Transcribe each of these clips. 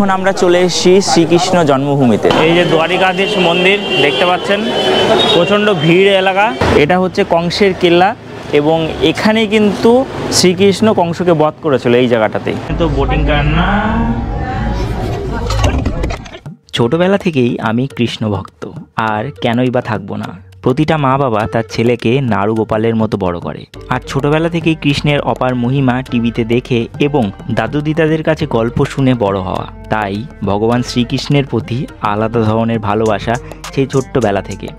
এখন আমরা চলে এসেছি শ্রীকৃষ্ণ জন্মভূমিতে। এই যে দ্বারিকাধীশ মন্দির দেখতে পাচ্ছেন, প্রচণ্ড ভিড় এলাকা। এটা হচ্ছে কংসের কেল্লা এবং এখানে কিন্তু শ্রীকৃষ্ণ কংসকে বধ করেছিল এই জায়গাটাতেই। কিন্তু বোটিং কারণা ছোটবেলা থেকেই আমি কৃষ্ণ ভক্ত, আর কেনই বা থাকবো না। প্রতিটা মা বাবা তার ছেলেকে নাড়ু গোপালের মতো বড় করে, আর ছোটবেলা থেকেই কৃষ্ণের অপার মহিমা টিভিতে দেখে এবং দাদু দিদাদের কাছে গল্প শুনে বড় হওয়া। তাই ভগবান শ্রীকৃষ্ণের প্রতি আলাদা ধরনের ভালোবাসা সেই ছোট্টবেলা থেকে।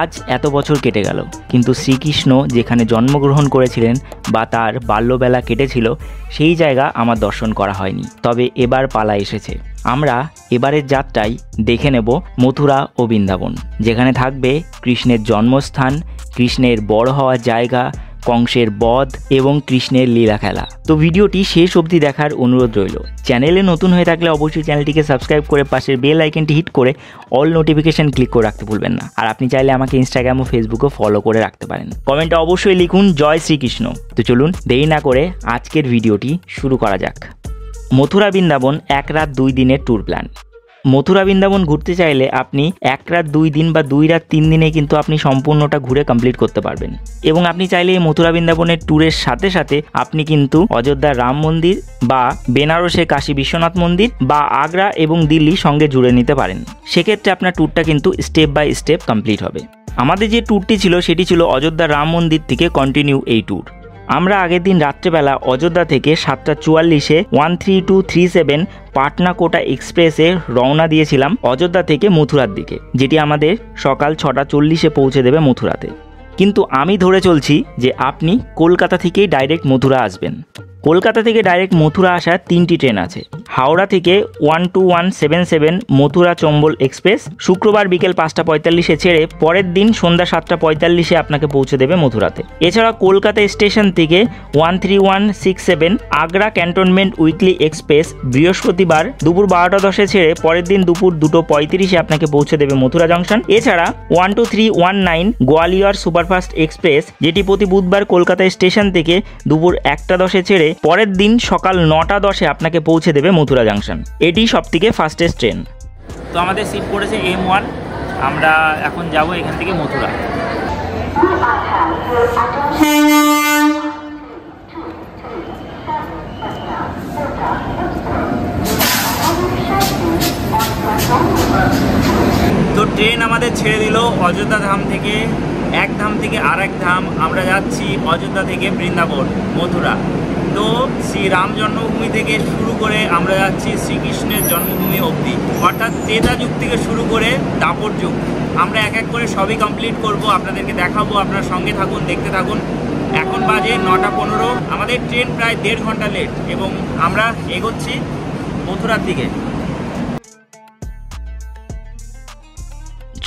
আজ এত বছর কেটে গেল, কিন্তু শ্রীকৃষ্ণ যেখানে জন্মগ্রহণ করেছিলেন বা তার বাল্যবেলা কেটেছিল সেই জায়গা আমার দর্শন করা হয়নি। তবে এবার পালা এসেছে। আমরা এবারের যাত্রায় দেখে নেব মথুরা ও বৃন্দাবন, যেখানে থাকবে কৃষ্ণের জন্মস্থান, কৃষ্ণের বড় হওয়ার জায়গা, কংসের বধ এবং কৃষ্ণের লীলা খেলা। তো ভিডিওটি শেষ অবধি দেখার অনুরোধ রইল। চ্যানেলে নতুন হয়ে থাকলে অবশ্যই চ্যানেলটিকে সাবস্ক্রাইব করে পাশের বেল আইকনটি হিট করে অল নোটিফিকেশন ক্লিক করে রাখতে ভুলবেন না। আর আপনি চাইলে আমাকে ইনস্টাগ্রাম ও ফেসবুকও ফলো করে রাখতে পারেন। কমেন্টে অবশ্যই লিখুন জয় শ্রীকৃষ্ণ। তো চলুন দেরি না করে আজকের ভিডিওটি শুরু করা যাক। মথুরা বৃন্দাবন 1 রাত 2 দিনের ট্যুর প্ল্যান। মথুরা বৃন্দাবন ঘুরতে চাইলে আপনি 1 রাত 2 দিন বা 2 রাত 3 দিনে কিন্তু আপনি সম্পূর্ণটা ঘুরে কমপ্লিট করতে পারবেন। এবং আপনি চাইলে এই মথুরা বৃন্দাবনের ট্যুরের সাথে সাথে আপনি কিন্তু অযোধ্যার রাম মন্দির বা বেনারসে কাশী বিশ্বনাথ মন্দির বা আগ্রা এবং দিল্লি সঙ্গে জুড়ে নিতে পারেন। সেক্ষেত্রে আপনার ট্যুরটা কিন্তু স্টেপ বাই স্টেপ কমপ্লিট হবে। আমাদের যে ট্যুরটি ছিল সেটি ছিল অযোধ্যার রাম মন্দির থেকে কন্টিনিউ এই ট্যুর। আমরা আগের দিন রাত্রেবেলা অযোধ্যা থেকে 7:44-এ 13237 পাটনা কোটা এক্সপ্রেসে রওনা দিয়েছিলাম অযোধ্যা থেকে মথুরার দিকে, যেটি আমাদের সকাল 6:40-এ পৌঁছে দেবে মথুরাতে। কিন্তু আমি ধরে চলছি যে আপনি কলকাতা থেকেই ডাইরেক্ট মথুরা আসবেন। কলকাতা থেকে ডাইরেক্ট মথুরা আসার 3টি ট্রেন আছে। হাওড়া থেকে 12177 মথুরা চম্বল এক্সপ্রেস শুক্রবার বিকেল 5:45-এ ছেড়ে পরের দিন সন্ধ্যা 7:45-এ আপনাকে পৌঁছে দেবে মথুরাতে। এছাড়া কলকাতা স্টেশন থেকে 13167 আগ্রা ক্যান্টনমেন্ট উইকলি এক্সপ্রেস বৃহস্পতিবার দুপুর 12:10-এ ছেড়ে পরের দিন দুপুর 2:35-এ আপনাকে পৌঁছে দেবে মথুরা জংশন। এছাড়া 12319 গোয়ালিয়র সুপারফাস্ট এক্সপ্রেস, যেটি প্রতি বুধবার কলকাতা স্টেশন থেকে দুপুর 1:10-এ ছেড়ে পরের দিন সকাল 9:10-এ আপনাকে পৌঁছে দেবে মথুরা জাংশন। এটি সবথেকে ফাস্টেস্ট ট্রেন। তো আমাদের সিট পড়েছে M1। আমরা এখন যাব এখান থেকে মথুরা। তো ট্রেন আমাদের ছেড়ে দিল অযোধ্যা ধাম থেকে। এক ধাম থেকে আর এক ধাম আমরা যাচ্ছি অযোধ্যা থেকে বৃন্দাবন মথুরা। তো শ্রীরাম জন্মভূমি থেকে শুরু করে আমরা যাচ্ছি শ্রীকৃষ্ণের জন্মভূমি অবধি, অর্থাৎ ত্রেতা যুগ থেকে শুরু করে দাপর যুগ। আমরা এক এক করে সবই কমপ্লিট করব, আপনাদেরকে দেখাবো। আপনার সঙ্গে থাকুন, দেখতে থাকুন। এখন বাজে 9:15। আমাদের ট্রেন প্রায় 1.5 ঘন্টা লেট এবং আমরা এগোচ্ছি মথুরার দিকে।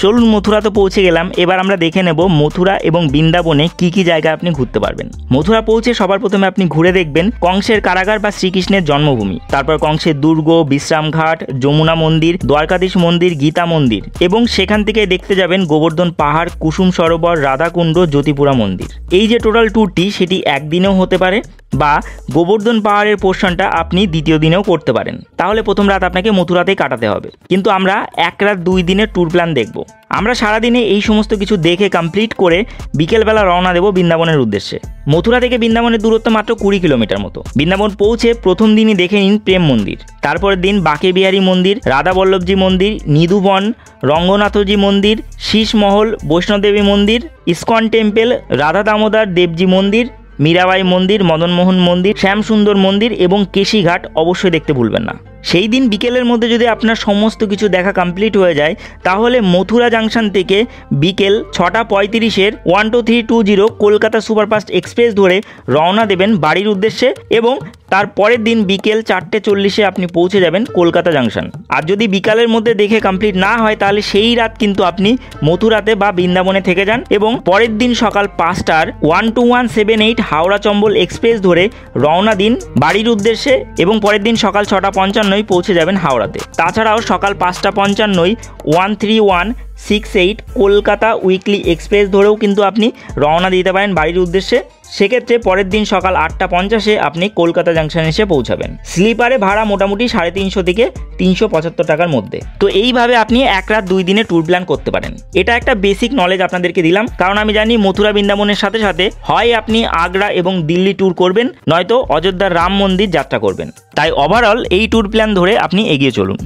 চলুন মথুরাতে পৌঁছে গেলাম। এবার আমরা দেখে নেব মথুরা এবং বৃন্দাবনে কি কি জায়গা আপনি ঘুরতে পারবেন। মথুরা পৌঁছে সবার প্রথমে আপনি ঘুরে দেখবেন কংসের কারাগার বা শ্রীকৃষ্ণের জন্মভূমি, তারপর কংসের দুর্গ, বিশ্রামঘাট, যমুনা মন্দির, দ্বারকাধীশ মন্দির, গীতা মন্দির এবং সেখান থেকে দেখতে যাবেন গোবর্ধন পাহাড়, কুসুম সরোবর, রাধাকুণ্ড, জ্যোতিপুরা মন্দির। এই যে টোটাল ট্যুরটি সেটি একদিনেও হতে পারে বা গোবর্ধন পাহাড়ের পোর্শনটা আপনি দ্বিতীয় দিনেও করতে পারেন। তাহলে প্রথম রাত আপনাকে মথুরাতেই কাটাতে হবে। কিন্তু আমরা 1 রাত 2 দিনের ট্যুর প্ল্যান দেখব। আমরা সারাদিনে এই সমস্ত কিছু দেখে কমপ্লিট করে বিকেলবেলা রওনা দেব বৃন্দাবনের উদ্দেশ্যে। মথুরা থেকে বৃন্দাবনের দূরত্ব মাত্র 20 কিলোমিটার মতো। বৃন্দাবন পৌঁছে প্রথম দিনই দেখে নিন প্রেম মন্দির, তারপরের দিন বাঁকে বিহারী মন্দির, রাধা বল্লভজি মন্দির, নিধুবন, রঙ্গনাথজি মন্দির, শীষমহল, বৈষ্ণোদেবী মন্দির, ইস্কন টেম্পল, রাধা দামোদর দেবজি মন্দির, মীরাবাই মন্দির, মদনমোহন মন্দির, শ্যামসুন্দর মন্দির এবং কেশিঘাট অবশ্যই দেখতে ভুলবেন না। সেই দিন বিকেলের মধ্যে যদি আপনার সমস্ত কিছু দেখা কমপ্লিট হয়ে যায় তাহলে মথুরা জাংশন থেকে বিকেল 6:35-এর 12320 কলকাতা সুপারফাস্ট এক্সপ্রেস ধরে রওনা দেবেন বাড়ির উদ্দেশ্যে এবং তারপরের দিন বিকেল 4:40-এ আপনি পৌঁছে যাবেন কলকাতা জাংশন। আর যদি বিকালের মধ্যে দেখে কমপ্লিট না হয় তাহলে সেই রাত কিন্তু আপনি মথুরাতে বা বৃন্দাবনে থেকে যান এবং পরের দিন সকাল 5টার 12178 হাওড়া চম্বল এক্সপ্রেস ধরে রওনা দিন বাড়ির উদ্দেশ্যে এবং পরের দিন সকাল 6:55 পৌঁছে যাবেন হাওড়াতে। তাছাড়াও সকাল 5:55 13168 কলকাতা উইকলি এক্সপ্রেস ধরেও কিন্তু আপনি রওনা দিতে পারেন বাড়ির উদ্দেশ্যে সেক্ষেত্রে পরের দিন সকাল 8:50-এ আপনি কলকাতা জাংশন এসে পৌঁছাবেন। স্লিপারে ভাড়া মোটামুটি 350 থেকে 375 টাকার মধ্যে। তো এইভাবে আপনি 1 রাত 2 দিনে ট্যুর প্ল্যান করতে পারেন। এটা একটা বেসিক নলেজ আপনাদেরকে দিলাম, কারণ আমি জানি মথুরা বৃন্দাবনের সাথে সাথে হয় আপনি আগ্রা এবং দিল্লি ট্যুর করবেন, নয়তো অযোধ্যার রাম মন্দির যাত্রা করবেন। তাই ওভারঅল এই ট্যুর প্ল্যান ধরে আপনি এগিয়ে চলুন।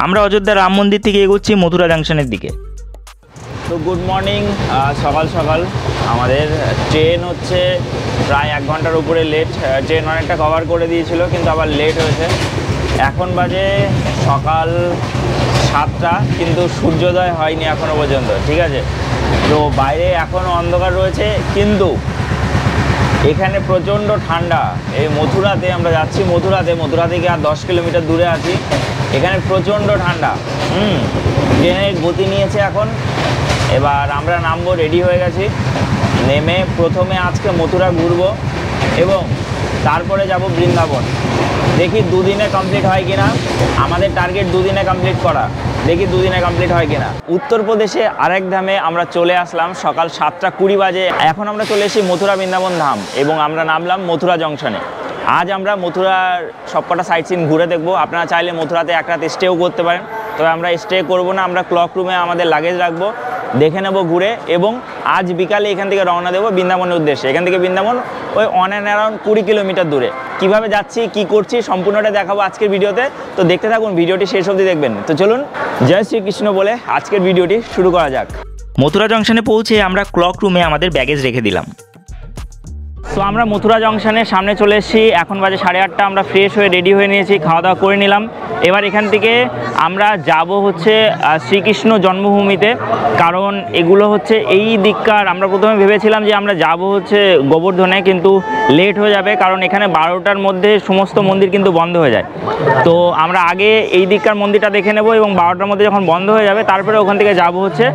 আমরা অযোধ্যার রাম মন্দির থেকে এগোচ্ছি মথুরা জাংশনের দিকে। তো গুড মর্নিং, সকাল সকাল আমাদের ট্রেন হচ্ছে প্রায় 1 ঘন্টার উপরে লেট। ট্রেন অনেকটা কভার করে দিয়েছিল কিন্তু আবার লেট হয়েছে। এখন বাজে সকাল 7টা, কিন্তু সূর্যোদয় হয়নি এখনও পর্যন্ত, ঠিক আছে। তো বাইরে এখনও অন্ধকার রয়েছে, কিন্তু এখানে প্রচণ্ড ঠান্ডা। এই মথুরাতে আমরা যাচ্ছি, মথুরা থেকে আর 10 কিলোমিটার দূরে আছি। এখানে প্রচণ্ড ঠান্ডা। ট্রেনের গতি নিয়েছে এখন। এবার আমরা নামবো, রেডি হয়ে গেছি। নেমে প্রথমে আজকে মথুরা ঘুরবো এবং তারপরে যাব বৃন্দাবন। দেখি 2 দিনে কমপ্লিট হয় কিনা। আমাদের টার্গেট 2 দিনে কমপ্লিট করা, দেখি 2 দিনে কমপ্লিট হয় কিনা। উত্তরপ্রদেশে আরেক ধামে আমরা চলে আসলাম সকাল 7:20 বাজে। এখন আমরা চলে এসেছি মথুরা বৃন্দাবন ধাম এবং আমরা নামলাম মথুরা জংশনে। আজ আমরা মথুরার সবকটা সাইট সিন ঘুরে দেখবো। আপনারা চাইলে মথুরাতে 1 রাত স্টেও করতে পারেন, তবে আমরা স্টে করব না। আমরা ক্লক রুমে আমাদের লাগেজ রাখবো, দেখে নেব ঘুরে, এবং আজ বিকালে এখান থেকে রওনা দেবো বৃন্দাবনের উদ্দেশ্যে। এখান থেকে বৃন্দাবন ওই অন অ্যান্ড অ্যারাউন্ড 20 কিলোমিটার দূরে। কীভাবে যাচ্ছি, কি করছি, সম্পূর্ণটা দেখাবো আজকের ভিডিওতে। তো দেখতে থাকুন, ভিডিওটি শেষ অবধি দেখবেন। তো চলুন, জয় শ্রীকৃষ্ণ বলে আজকের ভিডিওটি শুরু করা যাক। মথুরা জংশনে পৌঁছে আমরা ক্লক রুমে আমাদের ব্যাগেজ রেখে দিলাম। তো আমরা মথুরা জংশনের সামনে চলে এসেছি। এখন বাজে 8:30। আমরা ফ্রেশ হয়ে রেডি হয়ে নিয়েছি, খাওয়া দাওয়া করে নিলাম। এবার এখান থেকে আমরা যাব হচ্ছে শ্রীকৃষ্ণ জন্মভূমিতে, কারণ এগুলো হচ্ছে এই দিককার। আমরা প্রথমে ভেবেছিলাম যে আমরা যাব হচ্ছে গোবর্ধনে, কিন্তু লেট হয়ে যাবে, কারণ এখানে 12টার মধ্যে সমস্ত মন্দির কিন্তু বন্ধ হয়ে যায়। তো আমরা আগে এই দিককার মন্দিরটা দেখে নেব এবং 12টার মধ্যে যখন বন্ধ হয়ে যাবে তারপরে ওখান থেকে যাব হচ্ছে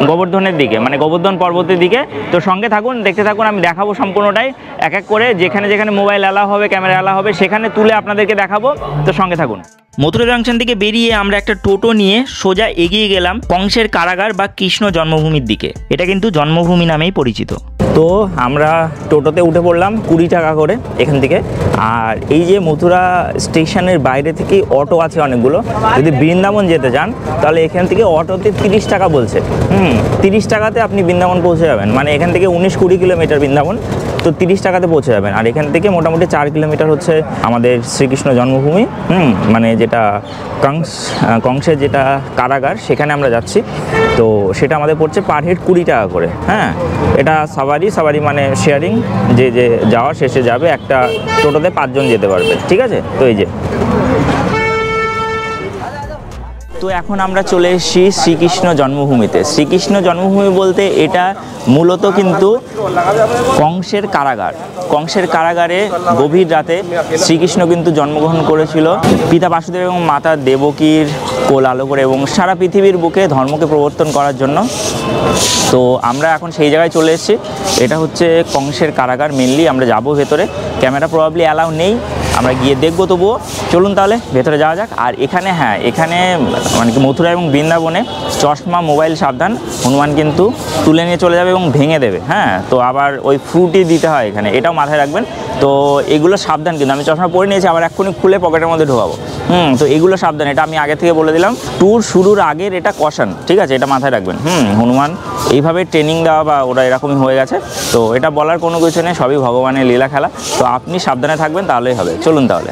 গোবর্ধনের দিকে, মানে গোবর্ধন পর্বতের দিকে। তো সঙ্গে থাকুন, দেখতে থাকুন, আমি দেখাবো সম্পূর্ণটাই এক এক করে। যেখানে যেখানে মোবাইল অ্যালাউ হবে, ক্যামেরা অ্যালাউ হবে, সেখানে তুলে আপনাদেরকে দেখাবো। তো সঙ্গে থাকুন। মথুরা জংশন থেকে বেরিয়ে আমরা একটা টোটো নিয়ে সোজা এগিয়ে গেলাম কংসের কারাগার বা কৃষ্ণ জন্মভূমির দিকে। এটা কিন্তু জন্মভূমি নামেই পরিচিত। তো আমরা টোটোতে উঠে পড়লাম 20 টাকা করে এখান থেকে। আর এই যে মথুরা স্টেশনের বাইরে থেকে অটো আছে অনেকগুলো। যদি বৃন্দাবন যেতে চান তাহলে এখান থেকে অটোতে 30 টাকা বলছে। 30 টাকাতে আপনি বৃন্দাবন পৌঁছে যাবেন। মানে এখান থেকে 19-20 কিলোমিটার বৃন্দাবন, তো 30 টাকাতে পৌঁছে যাবেন। আর এখান থেকে মোটামুটি 4 কিলোমিটার হচ্ছে আমাদের শ্রীকৃষ্ণ জন্মভূমি, মানে যেটা কংসের যেটা কারাগার, সেখানে আমরা যাচ্ছি। তো সেটা আমাদের পড়ছে পার হেড 20 টাকা করে। হ্যাঁ, এটা সাবারি মানে শেয়ারিং, যে যে যাওয়ার শেষে যাবে একটা টোটোতে 5 জন যেতে পারবে, ঠিক আছে। তো এই যে, তো এখন আমরা চলে এসেছি শ্রীকৃষ্ণ জন্মভূমিতে। শ্রীকৃষ্ণ জন্মভূমি বলতে এটা মূলত কিন্তু কংসের কারাগার। কংসের কারাগারে গভীর রাতে শ্রীকৃষ্ণ কিন্তু জন্মগ্রহণ করেছিল পিতা বাসুদেব এবং মাতা দেবকীর কোল আলো করে, এবং সারা পৃথিবীর বুকে ধর্মকে প্রবর্তন করার জন্য। তো আমরা এখন সেই জায়গায় চলে এসেছি। এটা হচ্ছে কংসের কারাগার মেনলি। আমরা যাব ভেতরে, ক্যামেরা প্রবাবলি অ্যালাউ নেই, আমরা গিয়ে দেখবো। তবুও চলুন তাহলে ভেতরে যাওয়া যাক। আর এখানে, হ্যাঁ, এখানে মানে কি মথুরা এবং বৃন্দাবনে চশমা, মোবাইল সাবধান, হনুমান কিন্তু তুলে নিয়ে চলে যাবে এবং ভেঙে দেবে। হ্যাঁ, তো আবার ওই ফ্রুটি দিতে হয় এখানে, এটাও মাথায় রাখবেন। তো এগুলো সাবধান, কিন্তু আমি চশমা পরে নিয়েছি, আবার এক্ষুনি খুলে পকেটের মধ্যে ঢোকাবো। তো এগুলো সাবধান, এটা আমি আগে থেকে বলে দিলাম। ট্যুর শুরুর আগের এটা কশন, ঠিক আছে, এটা মাথায় রাখবেন। হনুমান এইভাবে ট্রেনিং দেওয়া বা ওরা এরকমই হয়ে গেছে। তো এটা বলার কোনো কিছু নেই, সবই ভগবানের লীলা খেলা। তো আপনি সাবধানে থাকবেন, তাহলেই হবে। চলুন তাহলে।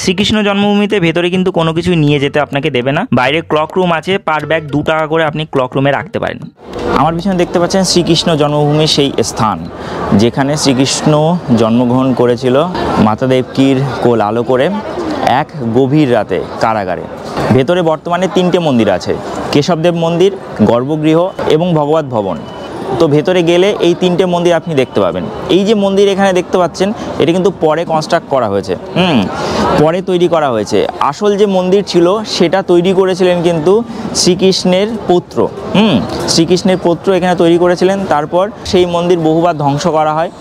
শ্রীকৃষ্ণ জন্মভূমিতে ভেতরে কিন্তু কোনো কিছু নিয়ে যেতে আপনাকে দেবে না। বাইরে ক্লক রুম আছে, পার ব্যাগ 2 টাকা করে আপনি ক্লক রুমে রাখতে পারেন। আমার পিছনে দেখতে পাচ্ছেন শ্রীকৃষ্ণ জন্মভূমির সেই স্থান যেখানে শ্রীকৃষ্ণ জন্মগ্রহণ করেছিল মাতা দেবকীর কোল আলো করে এক গভীর রাতে কারাগারে। ভেতরে বর্তমানে 3টে মন্দির আছে, কেশবদেব মন্দির, গর্ভগৃহ এবং ভগবত ভবন। তো ভেতরে গেলে এই 3টে মন্দির আপনি দেখতে পাবেন। এই যে মন্দির এখানে দেখতে পাচ্ছেন, এটা কিন্তু পরে কনস্ট্রাক্ট করা হয়েছে, পরে তৈরি করা হয়েছে। আসল যে মন্দির ছিল সেটা তৈরি করেছিলেন কিন্তু শ্রীকৃষ্ণের পুত্র। শ্রীকৃষ্ণের পুত্র এখানে তৈরি করেছিলেন। তারপর সেই মন্দির বহুবার ধ্বংস করা হয়।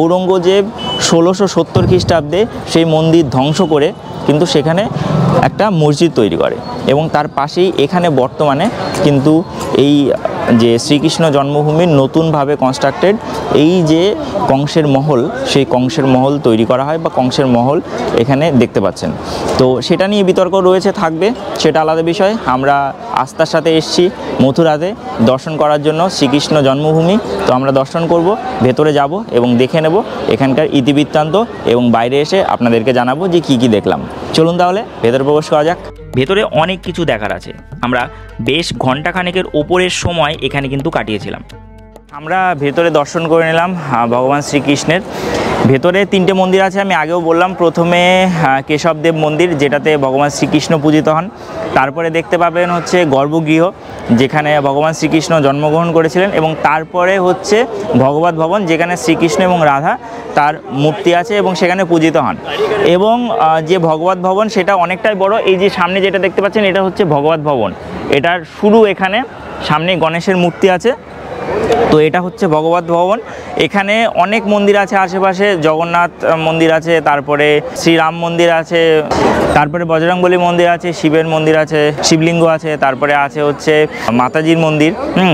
ঔরঙ্গজেব 1670 খ্রিস্টাব্দে সেই মন্দির ধ্বংস করে কিন্তু সেখানে একটা মসজিদ তৈরি করে, এবং তার পাশেই এখানে বর্তমানে কিন্তু এই যে শ্রীকৃষ্ণ জন্মভূমির নতুনভাবে কনস্ট্রাক্টেড এই যে কংসের মহল, সেই কংসের মহল তৈরি করা হয় বা কংসের মহল এখানে দেখতে পাচ্ছেন। তো সেটা নিয়ে বিতর্ক রয়েছে, থাকবে, সেটা আলাদা বিষয়। আমরা আস্থার সাথে এসেছি মথুরাতে দর্শন করার জন্য, শ্রীকৃষ্ণ জন্মভূমি। তো আমরা দর্শন করব, ভেতরে যাব এবং দেখে নেব এখানকার ইতিবৃত্তান্ত এবং বাইরে এসে আপনাদেরকে জানাবো যে কি কি দেখলাম। চলুন তাহলে ভেতরে প্রবেশ করা যাক। ভেতরে অনেক কিছু দেখার আছে। আমরা বেশ ঘণ্টাখানেকের ওপরের সময় এখানে কিন্তু কাটিয়েছিলাম। আমরা ভেতরে দর্শন করে নিলাম ভগবান শ্রীকৃষ্ণের। ভেতরে 3টে মন্দির আছে, আমি আগেও বললাম। প্রথমে কেশবদেব মন্দির, যেটাতে ভগবান শ্রীকৃষ্ণ পূজিত হন। তারপরে দেখতে পাবেন হচ্ছে গর্ভগৃহ, যেখানে ভগবান শ্রীকৃষ্ণ জন্মগ্রহণ করেছিলেন। এবং তারপরে হচ্ছে ভগবত ভবন, যেখানে শ্রীকৃষ্ণ এবং রাধা তার মূর্তি আছে এবং সেখানে পূজিত হন। এবং যে ভগবত ভবন সেটা অনেকটাই বড়। এই যে সামনে যেটা দেখতে পাচ্ছেন এটা হচ্ছে ভগবত ভবন। এটার শুরু এখানে, সামনে গণেশের মূর্তি আছে। তো এটা হচ্ছে ভগবত ভবন। এখানে অনেক মন্দির আছে আশেপাশে, জগন্নাথ মন্দির আছে, তারপরে শ্রীরাম মন্দির আছে, তারপরে বজরংবলী মন্দির আছে, শিবের মন্দির আছে, শিবলিঙ্গ আছে, তারপরে আছে হচ্ছে মাতাজির মন্দির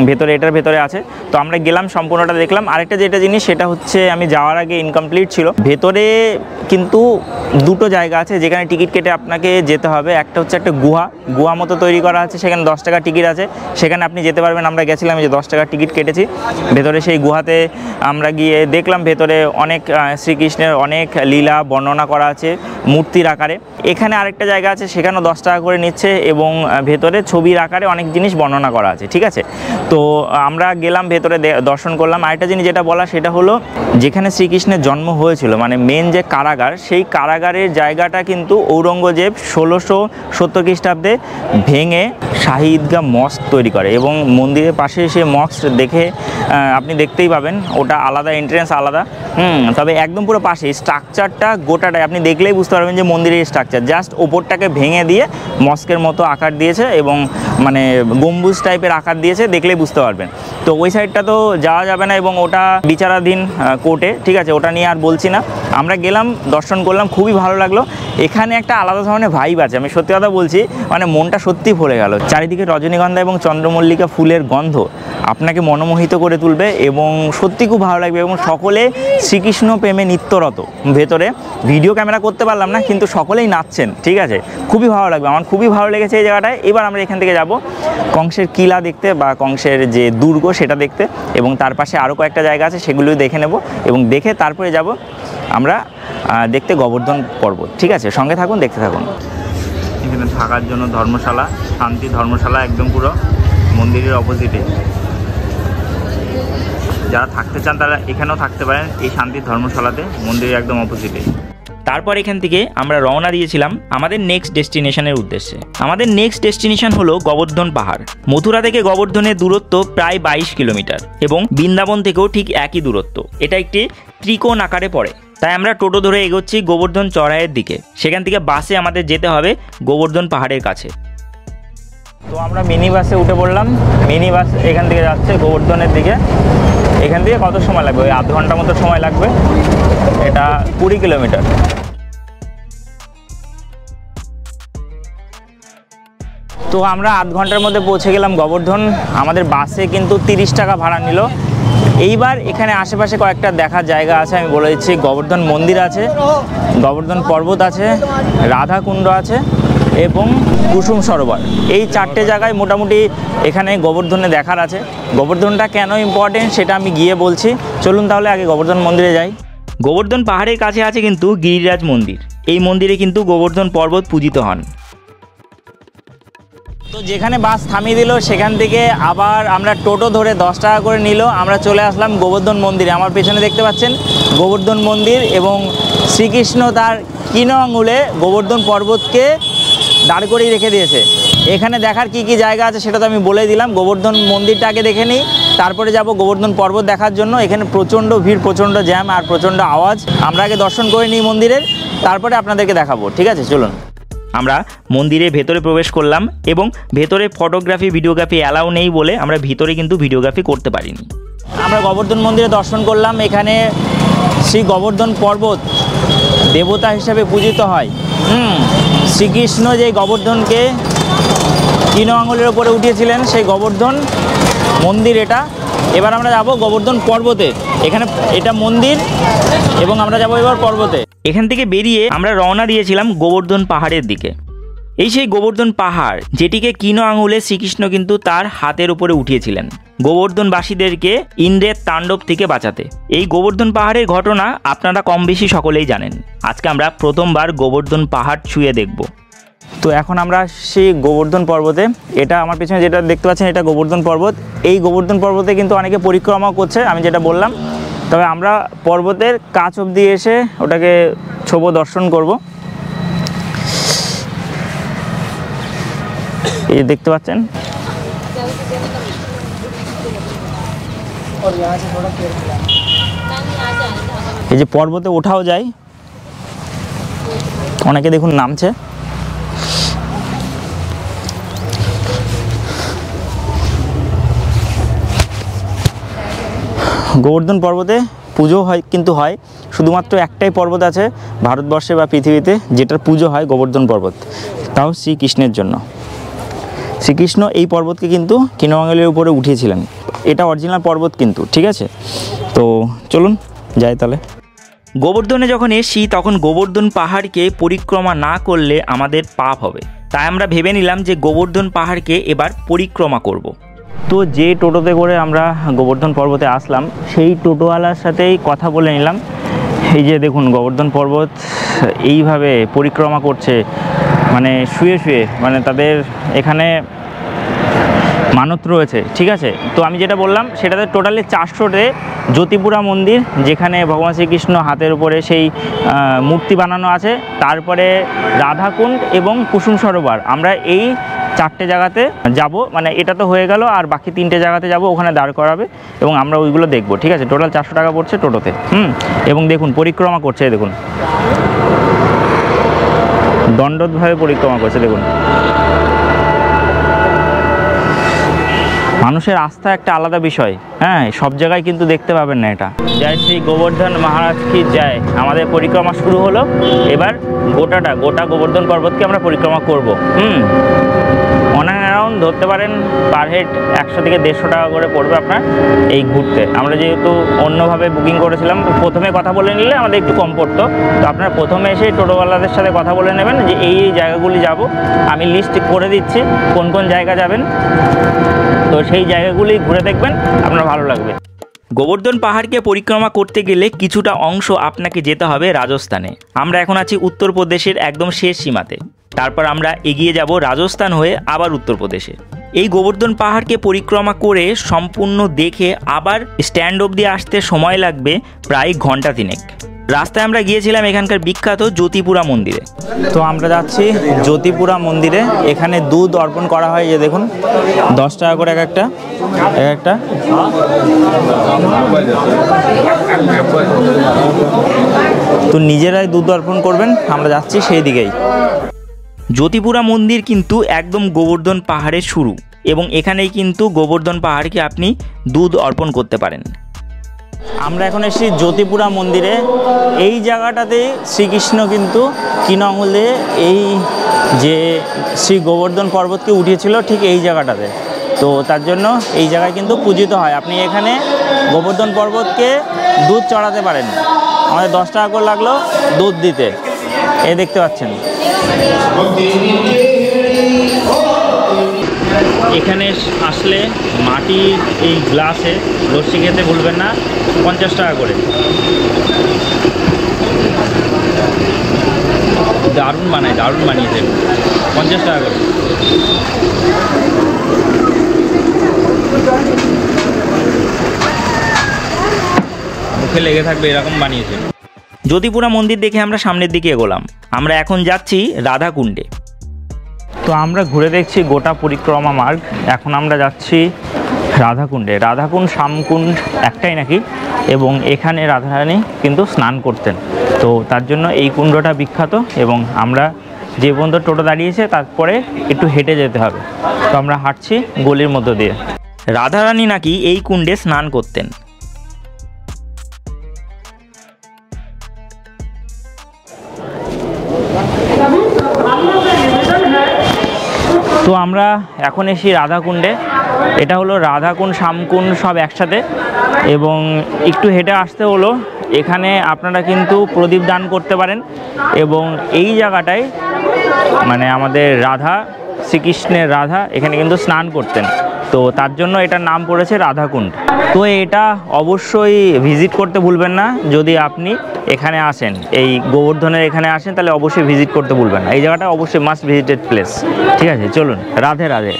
ভেতরে, এটার ভেতরে আছে। তো আমরা গেলাম, সম্পূর্ণটা দেখলাম। আরেকটা যেটা জিনিস সেটা হচ্ছে আমি যাওয়ার আগে ইনকমপ্লিট ছিল। ভেতরে কিন্তু 2টো জায়গা আছে যেখানে টিকিট কেটে আপনাকে যেতে হবে। একটা হচ্ছে একটা গুহা মতো তৈরি করা আছে, সেখানে 10 টাকা টিকিট আছে, সেখানে আপনি যেতে পারবেন। আমরা গেছিলাম, যে 10 টাকার টিকিট কেটেছি। ভেতরে সেই গুহাতে আমরা গিয়ে দেখলাম ভেতরে অনেক শ্রীকৃষ্ণের অনেক লীলা বর্ণনা করা আছে মূর্তির আকারে। এখানে আরেকটা জায়গা আছে, সেখানেও 10 টাকা করে নিচ্ছে এবং ভেতরে ছবির আকারে অনেক জিনিস বর্ণনা করা আছে, ঠিক আছে। তো আমরা গেলাম ভেতরে, দর্শন করলাম। আরেকটা জিনিস যেটা বলা সেটা হলো, যেখানে শ্রীকৃষ্ণের জন্ম হয়েছিল, মানে মেন যে কারাগার, সেই কারাগারের জায়গাটা কিন্তু ঔরঙ্গজেব 1670 খ্রিস্টাব্দে ভেঙে শাহী ঈদগাহ মস্ক তৈরি করে। এবং মন্দিরের পাশে সে মস্ক দেখে আপনি দেখতেই পাবেন, ওটা আলাদা, এন্ট্রেন্স আলাদা। তবে একদম পুরো পাশে স্ট্রাকচারটা গোটাটাই আপনি দেখলেই বুঝতে পারবেন যে মন্দিরের স্ট্রাকচার। জাস্ট ওপরটাকে ভেঙে দিয়ে মস্কের মতো আকার দিয়েছে এবং মানে গম্বুজ টাইপের আকার দিয়েছে, দেখলেই বুঝতে পারবেন। তো ওই সাইডটা তো যাওয়া যাবে না এবং ওটা বিচারাধীন কোর্টে, ঠিক আছে, ওটা নিয়ে আর বলছি না। আমরা গেলাম, দর্শন করলাম, খুবই ভালো লাগলো। এখানে একটা আলাদা ধরনের ভাইব আছে, আমি সত্যি কথা বলছি, মানে মনটা সত্যি ভরে গেল। চারিদিকে রজনীগন্ধা এবং চন্দ্রমল্লিকা ফুলের গন্ধ আপনাকে মনোমোহিত করে তুলবে এবং সত্যি খুব ভালো লাগবে। এবং সকলে শ্রীকৃষ্ণ প্রেমে নিত্যরত। ভেতরে ভিডিও ক্যামেরা করতে পারলাম না, কিন্তু সকলেই নাচছেন, ঠিক আছে, খুবই ভালো লাগবে। আমার খুবই ভালো লেগেছে এই জায়গাটায়। এবার আমরা এখান থেকে যাব কংসের কিলা দেখতে বা কংসের যে দুর্গ সেটা দেখতে, এবং তার পাশে আরও কয়েকটা জায়গা আছে, সেগুলোই দেখে নেব এবং দেখে তারপরে যাব আমরা দেখতে গোবর্ধন পর্বত, ঠিক আছে। সঙ্গে থাকুন, দেখতে থাকুন। এখানে থাকার জন্য ধর্মশালা, শান্তি ধর্মশালা, একদম পুরো মন্দিরের অপোজিটে। যারা থাকতে চান তারা এখানেও থাকতে পারেন, এই শান্তি ধর্মশালাতে, মন্দিরের একদম অপোজিটে। তারপর এখান থেকে আমরা রওনা দিয়েছিলাম আমাদের নেক্সট ডেস্টিনেশনের উদ্দেশ্যে। আমাদের নেক্সট ডেস্টিনেশন হলো গোবর্ধন পাহাড়। মথুরা থেকে গোবর্ধনের দূরত্ব প্রায় 22 কিলোমিটার এবং বৃন্দাবন থেকেও ঠিক একই দূরত্ব। এটা একটি ত্রিকোণ আকারে পড়ে। তাই আমরা টোটো ধরে এগোচ্ছি গোবর্ধন চড়াইয়ের দিকে। সেখান থেকে বাসে আমাদের যেতে হবে গোবর্ধন পাহাড়ের কাছে। তো আমরা মিনি বাসে উঠে পড়লাম। মিনি বাস এখান থেকে যাচ্ছে গোবর্ধনের দিকে। এখান থেকে কত সময় লাগবে? ওই আধ ঘন্টা মতো সময় লাগবে। এটা 20 কিলোমিটার। তো আমরা আধ ঘন্টার মধ্যে পৌঁছে গেলাম গোবর্ধন। আমাদের বাসে কিন্তু 30 টাকা ভাড়া নিল। এইবার এখানে আশেপাশে কয়েকটা দেখার জায়গা আছে, আমি বলে দিচ্ছি। গোবর্ধন মন্দির আছে, গোবর্ধন পর্বত আছে, রাধাকুণ্ড আছে এবং কুসুম সরোবর। এই 4টে জায়গায় মোটামুটি এখানে গোবর্ধনে দেখার আছে। গোবর্ধনটা কেন ইম্পর্টেন্ট সেটা আমি গিয়ে বলছি। চলুন তাহলে আগে গোবর্ধন মন্দিরে যাই। গোবর্ধন পাহাড়ের কাছে আছে কিন্তু গিরিরাজ মন্দির। এই মন্দিরে কিন্তু গোবর্ধন পর্বত পূজিত হন। তো যেখানে বাস থামিয়ে দিল সেখান থেকে আবার আমরা টোটো ধরে 10 টাকা করে নিল। আমরা চলে আসলাম গোবর্ধন মন্দিরে। আমার পেছনে দেখতে পাচ্ছেন গোবর্ধন মন্দির এবং শ্রীকৃষ্ণ তার কিনো আঙুলে গোবর্ধন পর্বতকে দাঁড় করিয়ে রেখে দিয়েছে। এখানে দেখার কি কি জায়গা আছে সেটা তো আমি বলে দিলাম। গোবর্ধন মন্দিরটা আগে দেখে নিই, তারপরে যাব গোবর্ধন পর্বত দেখার জন্য। এখানে প্রচণ্ড ভিড়, প্রচণ্ড জ্যাম আর প্রচণ্ড আওয়াজ। আমরা আগে দর্শন করে নিই মন্দিরের, তারপরে আপনাদেরকে দেখাবো, ঠিক আছে? চলুন। আমরা মন্দিরে ভেতরে প্রবেশ করলাম এবং ভেতরে ফটোগ্রাফি ভিডিওগ্রাফি অ্যালাউ নেই বলে আমরা ভিতরে কিন্তু ভিডিওগ্রাফি করতে পারিনি। আমরা গোবর্ধন মন্দিরে দর্শন করলাম। এখানে শ্রী গোবর্ধন পর্বত দেবতা হিসাবে পূজিত হয়। শ্রীকৃষ্ণ যে গোবর্ধনকে কিনো আঙুলের ওপরে উঠিয়েছিলেন, সেই গোবর্ধন মন্দির এটা। এবার আমরা যাব গোবর্ধন পর্বতে, এখানে এটা মন্দির এবং আমরা যাব এবার পর্বতে। এখান থেকে বেরিয়ে আমরা রওনা দিয়েছিলাম গোবর্ধন পাহাড়ের দিকে। এই সেই গোবর্ধন পাহাড় যেটিকে কিনো আঙুলে শ্রীকৃষ্ণ কিন্তু তার হাতের উপরে উঠিয়েছিলেন গোবর্ধনবাসীদেরকে ইন্দ্রের তাণ্ডব থেকে বাঁচাতে। এই গোবর্ধন পাহাড়ের ঘটনা আপনারা কম বেশি সকলেই জানেন। আজকে আমরা প্রথমবার গোবর্ধন পাহাড় ছুঁয়ে দেখব। তো এখন আমরা সেই গোবর্ধন পর্বতে, এটা আমার পেছনে যেটা দেখতে পাচ্ছেন এটা গোবর্ধন পর্বত। এই গোবর্ধন পর্বতে কিন্তু অনেকে পরিক্রমা করছে, আমি যেটা বললাম। তবে আমরা পর্বতের কাছ অবধি এসে ওটাকে ছোব দর্শন করব। এই দেখতে পাচ্ছেন, এই যে পর্বতে ওঠাও যায়, অনেকে দেখুন নামছে। গোবর্ধন পর্বতে পুজো হয়, কিন্তু হয় শুধুমাত্র একটাই পর্বত আছে ভারতবর্ষে বা পৃথিবীতে যেটার পুজো হয় গোবর্ধন পর্বত, তাও শ্রীকৃষ্ণের জন্য। শ্রীকৃষ্ণ এই পর্বতকে কিন্তু কিনো আঙুলের উপরে উঠিয়েছিলেন। এটা অরিজিনাল পর্বত কিন্তু, ঠিক আছে? তো চলুন যাই তাহলে। গোবর্ধনে যখন এসছি তখন গোবর্ধন পাহাড়কে পরিক্রমা না করলে আমাদের পাপ হবে, তাই আমরা ভেবে নিলাম যে গোবর্ধন পাহাড়কে এবার পরিক্রমা করব। তো যে টোটোতে করে আমরা গোবর্ধন পর্বতে আসলাম সেই টোটোওয়ালার সাথেই কথা বলে নিলাম। এই যে দেখুন গোবর্ধন পর্বত এইভাবে পরিক্রমা করছে, মানে শুয়ে শুয়ে, মানে তাদের এখানে মানত রয়েছে, ঠিক আছে? তো আমি যেটা বললাম সেটাতে টোটালি 400টে জ্যোতিপুরা মন্দির, যেখানে ভগবান শ্রীকৃষ্ণ হাতের উপরে সেই মূর্তি বানানো আছে। তারপরে রাধাকুণ্ড এবং কুসুম সরোবর, আমরা এই 4টে জায়গাতে যাব। মানে এটা তো হয়ে গেল, আর বাকি 3টে জায়গাতে যাব, ওখানে দাঁড় করাবে এবং আমরা ওইগুলো দেখব, ঠিক আছে? টোটাল 400 টাকা পড়ছে টোটোতে। এবং দেখুন পরিক্রমা করছে, দেখুন দণ্ডভাবে পরিক্রমা করছে। দেখুন মানুষের আস্থা একটা আলাদা বিষয়, হ্যাঁ, সব জায়গায় কিন্তু দেখতে পাবেন না এটা। জয় শ্রী গোবর্ধন মহারাজ কি জয়। আমাদের পরিক্রমা শুরু হলো। এবার গোটা গোবর্ধন পর্বতকে আমরা পরিক্রমা করব। অন অ্যান্ড অ্যারাউন্ড ধরতে পারেন পার হেড 100 থেকে 150 টাকা করে পড়বে আপনার এই ঘুরতে। আমরা যেহেতু অন্যভাবে বুকিং করেছিলাম, প্রথমে কথা বলে নিলে আমাদের একটু কম পড়তো। তো আপনারা প্রথমে এসে টোটোওয়ালাদের সাথে কথা বলে নেবেন যে এই জায়গাগুলি যাব। আমি লিস্ট করে দিচ্ছি কোন কোন জায়গা যাবেন, তো সেই জায়গাগুলি ঘুরে দেখবেন, আপনার ভালো লাগবে। গোবর্ধন পাহাড়কে পরিক্রমা করতে গেলে কিছুটা অংশ আপনাকে যেতে হবে রাজস্থানে। আমরা এখন আছি উত্তরপ্রদেশের একদম শেষ সীমাতে। তারপর আমরা এগিয়ে যাব রাজস্থান হয়ে আবার উত্তরপ্রদেশে। এই গোবর্ধন পাহাড়কে পরিক্রমা করে সম্পূর্ণ দেখে আবার স্ট্যান্ড অবধি আসতে সময় লাগবে প্রায় ঘন্টা 3। রাস্তায় আমরা গিয়েছিলাম এখানকার বিখ্যাত জ্যোতিপুরা মন্দিরে। তো আমরা যাচ্ছি জ্যোতিপুরা মন্দিরে। এখানে দুধ অর্পণ করা হয়, যে দেখুন 10 টাকা করে এক একটা। তো নিজেরাই দুধ অর্পণ করবেন, আমরা যাচ্ছি সেই দিকেই। জ্যোতিপুরা মন্দির কিন্তু একদম গোবর্ধন পাহাড়ের শুরু, এবং এখানেই কিন্তু গোবর্ধন পাহাড়কে আপনি দুধ অর্পণ করতে পারেন। আমরা এখন এসেছি জ্যোতিপুরা মন্দিরে। এই জায়গাটাতেই শ্রীকৃষ্ণ কিন্তু কিনো আঙুলে এই যে শ্রী গোবর্ধন পর্বতকে উঠিয়েছিল, ঠিক এই জায়গাটাতে। তো তার জন্য এই জায়গায় কিন্তু পূজিত হয়। আপনি এখানে গোবর্ধন পর্বতকে দুধ চড়াতে পারেন। আমাদের 10 টাকা করে লাগলো দুধ দিতে, এই দেখতে পাচ্ছেন। এখানে আসলে মাটির এই গ্লাসে লস্যি খেতে ভুলবেন না, 50 টাকা করে। দারুণ বানিয়েছে, 50 টাকা করে। মুখে লেগে থাকবে এরকম বানিয়েছে। জ্যোতিপুরা মন্দির দেখে আমরা সামনের দিকে এগোলাম। আমরা এখন যাচ্ছি রাধাকুণ্ডে। তো আমরা ঘুরে দেখছি গোটা পরিক্রমা মার্গ। এখন আমরা যাচ্ছি রাধাকুণ্ডে। রাধাকুণ্ড শ্যামকুণ্ড একটাই নাকি, এবং এখানে রাধারানী কিন্তু স্নান করতেন। তো তার জন্য এই কুণ্ডটা বিখ্যাত, এবং আমরা যে পর্যন্ত টোটো দাঁড়িয়েছে তারপরে একটু হেঁটে যেতে হবে। তো আমরা হাঁটছি গলির মধ্য দিয়ে। রাধারানী নাকি এই কুণ্ডে স্নান করতেন। তো আমরা এখন এসি রাধাকুণ্ডে। এটা হলো রাধাকুণ্ড শ্যামকুণ্ড সব একসাথে, এবং একটু হেঁটে আসতে হলো এখানে আপনারা কিন্তু প্রদীপ দান করতে পারেন। এবং এই জায়গাটায় মানে আমাদের শ্রীকৃষ্ণের রাধা এখানে কিন্তু স্নান করতেন, তো তার জন্য এটার নাম পড়েছে রাধাকুণ্ড। তো এটা অবশ্যই ভিজিট করতে ভুলবেন না, যদি আপনি এখানে আসেন, এই গোবর্ধনের এখানে আসেন, তাহলে অবশ্যই ভিজিট করতে ভুলবেন না। এই জায়গাটা অবশ্যই মাস্ট ভিজিটেড প্লেস। ঠিক আছে, চলুন। রাধে রাধে।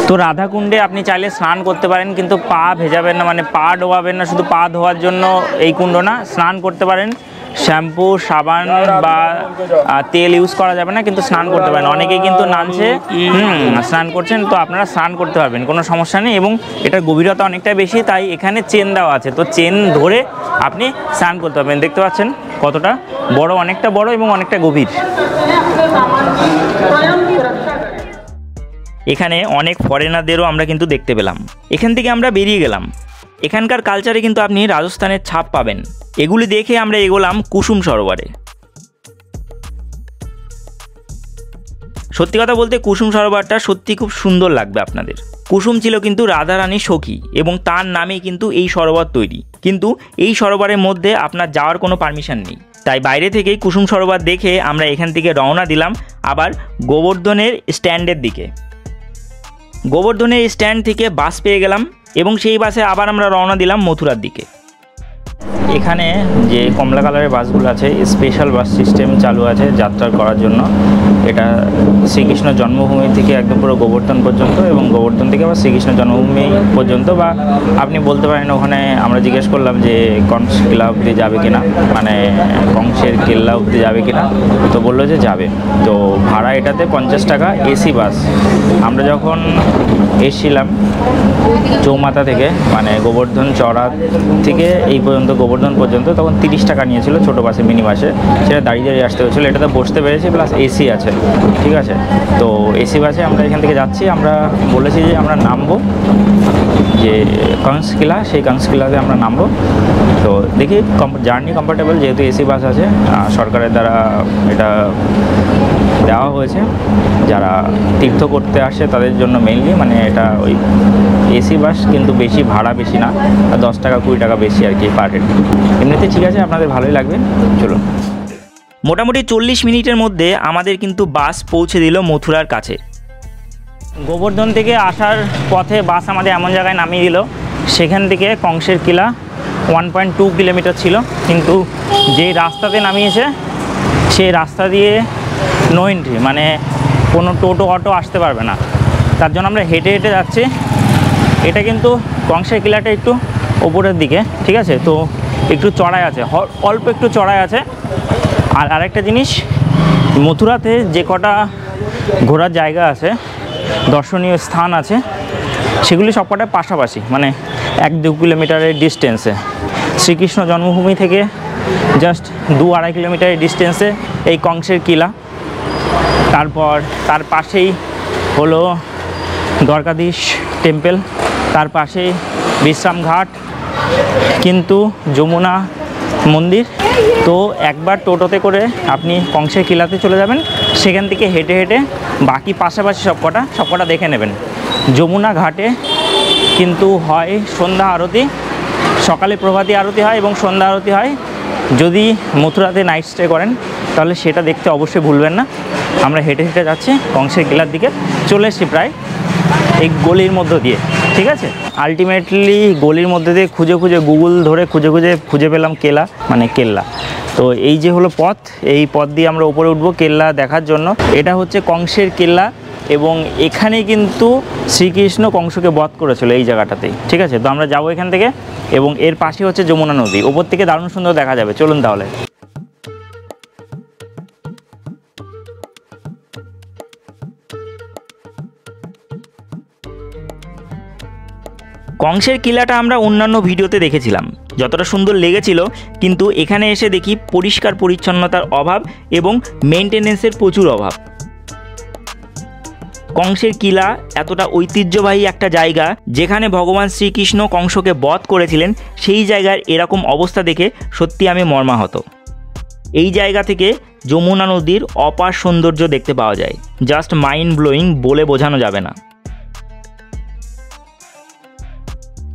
তো রাধাকুণ্ডে আপনি চাইলে স্নান করতে পারেন, কিন্তু পা ভেজাবেন না, মানে পা ডোবাবেন না। শুধু পা ধোয়ার জন্য এই কুণ্ড না, স্নান করতে পারেন। শ্যাম্পু, সাবান বা তেল ইউজ করা যাবে না, কিন্তু স্নান করতে পারেন। অনেকেই কিন্তু নামছে স্নান করছেন, তো আপনারা স্নান করতে পারবেন, কোনো সমস্যা নেই। এবং এটার গভীরতা অনেকটাই বেশি, তাই এখানে চেন দেওয়া আছে, তো চেন ধরে আপনি স্নান করতে পারবেন। দেখতে পাচ্ছেন কতটা বড়, অনেকটা বড় এবং অনেকটা গভীর। এখানে অনেক ফরেনারদেরও আমরা কিন্তু দেখতে পেলাম। এখান থেকে আমরা বেরিয়ে গেলাম। এখানকার কালচারে কিন্তু আপনি রাজস্থানের ছাপ পাবেন। এগুলি দেখে আমরা এগোলাম কুসুম সরোবরে। সত্যি কথা বলতে কুসুম সরোবরটা সত্যি খুব সুন্দর লাগবে আপনাদের। কুসুম ছিল কিন্তু রাধারানীর সখী, এবং তার নামেই কিন্তু এই সরোবর তৈরি। কিন্তু এই সরোবরের মধ্যে আপনার যাওয়ার কোনো পারমিশন নেই, তাই বাইরে থেকেই কুসুম সরোবর দেখে আমরা এখান থেকে রওনা দিলাম আবার গোবর্ধনের স্ট্যান্ডের দিকে। গোবর্ধনের স্ট্যান্ড থেকে বাস পেয়ে গেলাম, এবং সেই বাসে আবার আমরা রওনা দিলাম মথুরার দিকে। এখানে যে কমলা কালারের বাসগুলো আছে, স্পেশাল বাস সিস্টেম চালু আছে যাত্রা করার জন্য। এটা শ্রীকৃষ্ণ জন্মভূমি থেকে একদম পুরো গোবর্ধন পর্যন্ত, এবং গোবর্ধন থেকে আবার শ্রীকৃষ্ণ জন্মভূমি পর্যন্ত, বা আপনি বলতে পারেন ওখানে আমরা জিজ্ঞেস করলাম যে কংস কিলা অবধি যাবে কিনা, মানে কংসের কেল্লা অবধি যাবে কিনা, তো বললো যে যাবে। তো ভাড়া এটাতে 50 টাকা এসি বাস। আমরা যখন এসেছিলাম চৌমাথা থেকে, মানে গোবর্ধন চড়া থেকে এই পর্যন্ত গোবর্ধন পর্যন্ত, তখন 30 টাকা নিয়েছিল ছোটো বাসে, মিনি বাসে। সেটা দাঁড়িয়ে দাঁড়িয়ে আসতে হয়েছিল। এটাতে বসতে পেরেছি, প্লাস এসি আছে। ঠিক আছে, তো এসি বাসে আমরা এখান থেকে যাচ্ছি। আমরা বলেছি যে আমরা নামবো যে কংসকিলা, সেই কংসকিলাতে আমরা নামবো। তো দেখি জার্নি কমফোর্টেবল, যেহেতু এসি বাস আছে, সরকারের দ্বারা এটা দেওয়া হয়েছে। যারা তীর্থ করতে আসে তাদের জন্য মেইনলি, মানে এটা ওই এসি বাস, কিন্তু বেশি ভাড়া বেশি না, 10 টাকা 20 টাকা বেশি আর কি পার হেড। এমনিতে ঠিক আছে, আপনাদের ভালোই লাগবে। চলুন। মোটামুটি 40 মিনিটের মধ্যে আমাদের কিন্তু বাস পৌঁছে দিল মথুরার কাছে। গোবর্ধন থেকে আসার পথে বাস আমাদের এমন জায়গায় নামিয়ে দিল, সেখান থেকে কংসের কিলা 1.2 কিলোমিটার ছিল, কিন্তু যেই রাস্তাতে নামিয়েছে সেই রাস্তা দিয়ে নো এন্ট্রি, মানে কোনো টোটো অটো আসতে পারবে না। তার জন্য আমরা হেঁটে হেঁটে যাচ্ছি। এটা কিন্তু কংসের কিলাটা একটু ওপরের দিকে, ঠিক আছে, তো একটু চড়াই আছে, অল্প একটু চড়াই আছে। আর আরেকটা জিনিস, মথুরাতে যে কটা ঘোরার জায়গা আছে, দর্শনীয় স্থান আছে, সেগুলি সবকটা পাশাপাশি, মানে 1-2 কিলোমিটারের ডিস্টেন্সে। শ্রীকৃষ্ণ জন্মভূমি থেকে জাস্ট 2-2.5 কিলোমিটারের ডিস্টেন্সে এই কংসের কিলা। তারপর তার পাশেই হলো দ্বারকাধীশ টেম্পল, তার পাশেই বিশ্রাম ঘাট, কিন্তু যমুনা মন্দির। তো একবার টোটোতে করে আপনি কংসের কিলাতে চলে যাবেন, সেখান থেকে হেঁটে হেঁটে বাকি পাশাপাশি সবকটা দেখে নেবেন। যমুনা ঘাটে কিন্তু হয় সন্ধ্যা আরতি, সকালে প্রভাতী আরতি হয় এবং সন্ধ্যা আরতি হয়। যদি মথুরাতে নাইট স্টে করেন তাহলে সেটা দেখতে অবশ্যই ভুলবেন না। আমরা হেঁটে হেঁটে যাচ্ছি কংসের কিলার দিকে, চলে এসেছি প্রায় এই গলির মধ্য দিয়ে। ঠিক আছে, আলটিমেটলি গলির মধ্যে দিয়ে গুগল ধরে খুঁজে পেলাম কেলা, মানে কেল্লা। তো এই যে হলো পথ, এই পথ দিয়ে আমরা উপরে উঠবো কেল্লা দেখার জন্য। এটা হচ্ছে কংসের কেল্লা, এবং এখানে কিন্তু শ্রীকৃষ্ণ কংসকে বধ করেছিল এই জায়গাটাতেই। ঠিক আছে, তো আমরা যাবো এখান থেকে, এবং এর পাশে হচ্ছে যমুনা নদী, ওপর থেকে দারুণ সুন্দর দেখা যাবে। চলুন তাহলে। কংসের কিলাটা আমরা অন্যান্য ভিডিওতে দেখেছিলাম, যতটা সুন্দর লেগেছিল, কিন্তু এখানে এসে দেখি পরিষ্কার পরিচ্ছন্নতার অভাব এবং মেনটেনেন্সের প্রচুর অভাব। কংসের কিলা এতটা ঐতিহ্যবাহী একটা জায়গা, যেখানে ভগবান শ্রীকৃষ্ণ কংসকে বধ করেছিলেন, সেই জায়গার এরকম অবস্থা দেখে সত্যি আমি মর্মাহত। এই জায়গা থেকে যমুনা নদীর অপার সৌন্দর্য দেখতে পাওয়া যায়, জাস্ট মাইন্ড ব্লোয়িং, বলে বোঝানো যাবে না।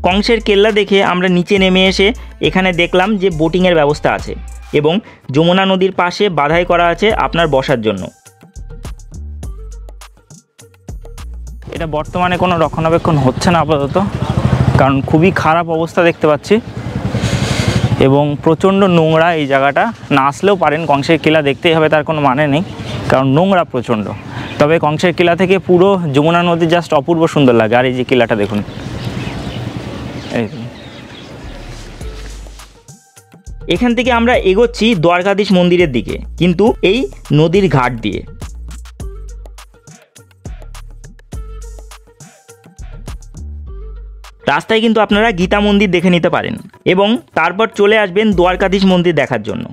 কংসের কেল্লা দেখে আমরা নিচে নেমে এসে এখানে দেখলাম যে বোটিংয়ের ব্যবস্থা আছে এবং যমুনা নদীর পাশে বাধাই করা আছে আপনার বসার জন্য। এটা বর্তমানে কোনো রক্ষণাবেক্ষণ হচ্ছে না আপাতত, কারণ খুবই খারাপ অবস্থা দেখতে পাচ্ছি এবং প্রচণ্ড নোংরা এই জায়গাটা। না আসলেও পারেন, কংসের কিলা দেখতেই হবে তার কোনো মানে নেই, কারণ নোংরা প্রচণ্ড। তবে কংসের কিলা থেকে পুরো যমুনা নদী জাস্ট অপূর্ব সুন্দর লাগে। আর এই যে কিলাটা দেখুন, এখান থেকে আমরা এগোচ্ছি দ্বারকাধীশ মন্দিরের দিকে, কিন্তু এই নদীর ঘাট দিয়ে। রাস্তায় কিন্তু আপনারা গীতা মন্দির দেখে নিতে পারেন এবং তারপর চলে আসবেন দ্বারকাধীশ মন্দির দেখার জন্য।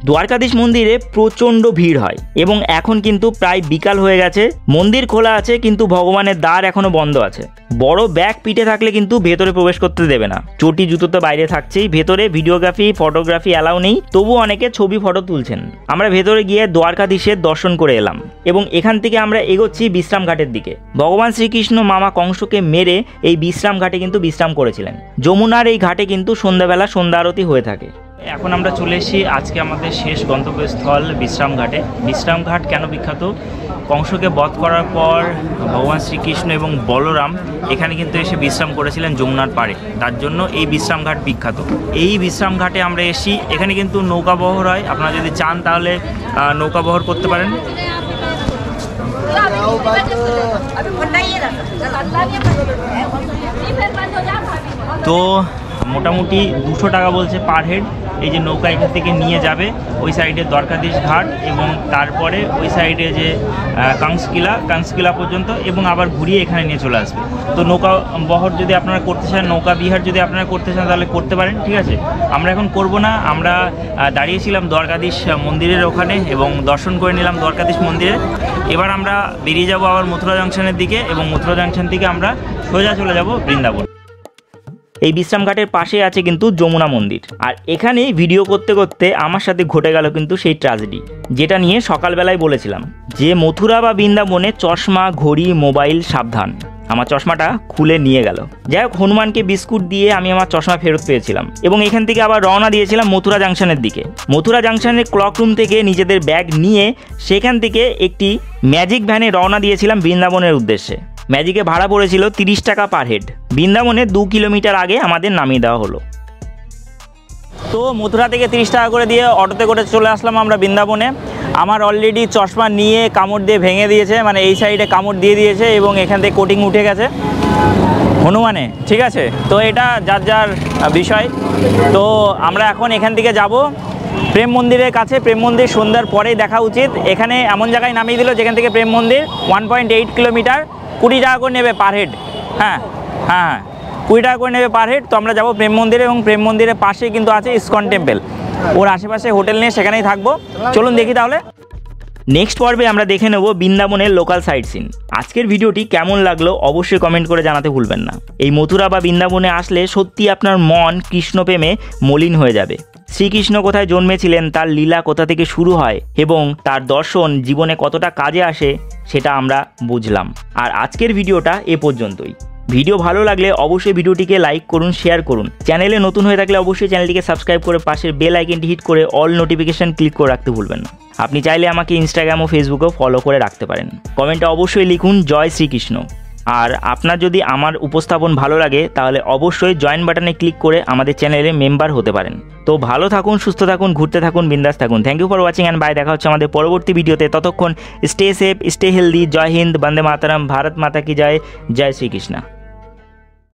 দ্বারকাধীশ মন্দিরে প্রচণ্ড ভিড় হয় এবং এখন কিন্তু প্রায় বিকাল হয়ে গেছে। মন্দির খোলা আছে কিন্তু ভগবানের দ্বার এখনো বন্ধ আছে। বড় ব্যাগ পিঠে থাকলে কিন্তু ভেতরে প্রবেশ করতে দেবে না। চটি জুতো তো বাইরে থাকছেই, ভেতরে ভিডিওগ্রাফি ফটোগ্রাফি অ্যালাউ নেই, তবু অনেকে ছবি ফটো তুলছেন। আমরা ভেতরে গিয়ে দ্বারকাধীশের দর্শন করে এলাম এবং এখান থেকে আমরা এগোচ্ছি বিশ্রাম ঘাটের দিকে। ভগবান শ্রীকৃষ্ণ মামা কংসকে মেরে এই বিশ্রাম ঘাটে কিন্তু বিশ্রাম করেছিলেন। যমুনার এই ঘাটে কিন্তু সন্ধ্যাবেলা সন্ধ্যা আরতি হয়ে থাকে। এখন আমরা চলে এসেছি আজকে আমাদের শেষ গন্তব্যস্থল বিশ্রামঘাটে। বিশ্রামঘাট কেন বিখ্যাত? কংসকে বধ করার পর ভগবান শ্রীকৃষ্ণ এবং বলরাম এখানে কিন্তু এসে বিশ্রাম করেছিলেন যমুনার পাড়ে, তার জন্য এই বিশ্রামঘাট বিখ্যাত। এই বিশ্রামঘাটে আমরা এসেছি, এখানে কিন্তু নৌকাবহর হয়। আপনারা যদি চান তাহলে নৌকাবহর করতে পারেন। তো মোটামুটি 200 টাকা বলছে পার হেড। এই যে নৌকা এখান থেকে নিয়ে যাবে ওই সাইডে দ্বারকাধীশ ঘাট এবং তারপরে ওই সাইডে যে কাংসকিলা পর্যন্ত এবং আবার ঘুরিয়ে এখানে নিয়ে চলে আসবে। তো নৌকা বহর যদি আপনারা করতে চান, নৌকা বিহার যদি আপনারা করতে চান তাহলে করতে পারেন, ঠিক আছে। আমরা এখন করব না, আমরা দাঁড়িয়েছিলাম দ্বারকাধীশ মন্দিরের ওখানে এবং দর্শন করে নিলাম দ্বারকাধীশ মন্দিরে। এবার আমরা বেরিয়ে যাব আবার মথুরা জংশনের দিকে এবং মথুরা জংশন থেকে আমরা সোজা চলে যাব বৃন্দাবন। এই বিশ্রামঘাটের পাশে আছে কিন্তু যমুনা মন্দির। আর এখানে ভিডিও করতে করতে আমার সাথে ঘটে গেল কিন্তু সেই ট্র্যাজেডি, যেটা নিয়ে সকালবেলায় বলেছিলাম যে মথুরা বা বৃন্দাবনে চশমা ঘড়ি মোবাইল সাবধান। আমার চশমাটা খুলে নিয়ে গেল। যাই হোক, হনুমানকে বিস্কুট দিয়ে আমি আমার চশমা ফেরত পেয়েছিলাম এবং এখান থেকে আবার রওনা দিয়েছিলাম মথুরা জাংশনের দিকে। মথুরা জাংশনের ক্লক রুম থেকে নিজেদের ব্যাগ নিয়ে সেখান থেকে একটি ম্যাজিক ভ্যানে রওনা দিয়েছিলাম বৃন্দাবনের উদ্দেশ্যে। ম্যাজিকে ভাড়া পড়েছিল 30 টাকা পার হেড। বৃন্দাবনে 2 কিলোমিটার আগে আমাদের নামিয়ে দেওয়া হলো। তো মথুরা থেকে 30 টাকা করে দিয়ে অটোতে করে চলে আসলাম আমরা বৃন্দাবনে। আমার অলরেডি চশমা নিয়ে কামড় দিয়ে ভেঙে দিয়েছে, মানে এই সাইডে কামড় দিয়ে দিয়েছে এবং এখান থেকে কোটিং উঠে গেছে হনুমানে, ঠিক আছে। তো এটা যার যার বিষয়। তো আমরা এখন এখান থেকে যাব প্রেম মন্দিরের কাছে। প্রেম মন্দির সন্ধ্যার পরেই দেখা উচিত। এখানে এমন জায়গায় নামিয়ে দিল যেখান থেকে প্রেম মন্দির 1.8 কিলোমিটার, 20 টাকা করে নেবে পার হেড। হ্যাঁ হ্যাঁ হ্যাঁ 20 টাকা করে নেবে পার হেড। তো আমরা যাবো প্রেম মন্দিরে এবং প্রেম মন্দিরের পাশেই কিন্তু আছে ইসকন টেম্পল। ওর আশেপাশে হোটেল নিয়ে সেখানেই থাকবো। চলুন দেখি তাহলে। নেক্সট পর্বে আমরা দেখে নেব বৃন্দাবনের লোকাল সাইট সিন। আজকের ভিডিওটি কেমন লাগলো অবশ্যই কমেন্ট করে জানাতে ভুলবেন না। এই মথুরা বা বৃন্দাবনে আসলে সত্যি আপনার মন কৃষ্ণ প্রেমে মলিন হয়ে যাবে। শ্রীকৃষ্ণ কোথায় জন্মেছিলেন, তার লীলা কোথা থেকে শুরু হয় এবং তার দর্শন জীবনে কতটা কাজে আসে সেটা আমরা বুঝলাম। আর আজকের ভিডিওটা এ পর্যন্তই। ভিডিও ভালো লাগলে অবশ্যই ভিডিওটিকে লাইক করুন, শেয়ার করুন। চ্যানেলে নতুন হয়ে থাকলে অবশ্যই চ্যানেলটিকে সাবস্ক্রাইব করে পাশের বেল আইকনটি হিট করে অল নোটিফিকেশন ক্লিক করে রাখতে ভুলবেন না। আপনি চাইলে আমাকে ইনস্টাগ্রাম ও ফেসবুকেও ফলো করে রাখতে পারেন। কমেন্টে অবশ্যই লিখুন জয় শ্রীকৃষ্ণ। আর আপনার যদি আমার উপস্থাপন ভালো লাগে তাহলে অবশ্যই জয়েন বাটনে ক্লিক করে আমাদের চ্যানেলে মেম্বার হতে পারেন। তো ভালো থাকুন, সুস্থ থাকুন, ঘুরতে থাকুন, বিন্দাস থাকুন। Thank you for watching and bye. দেখা হচ্ছে আমাদের পরবর্তী ভিডিওতে। ততক্ষণ স্টে সেফ, স্টে হেলদি। জয় হিন্দ, বন্দে মাতারাম, ভারত মাতা কি জয়, জয় শ্রীকৃষ্ণ।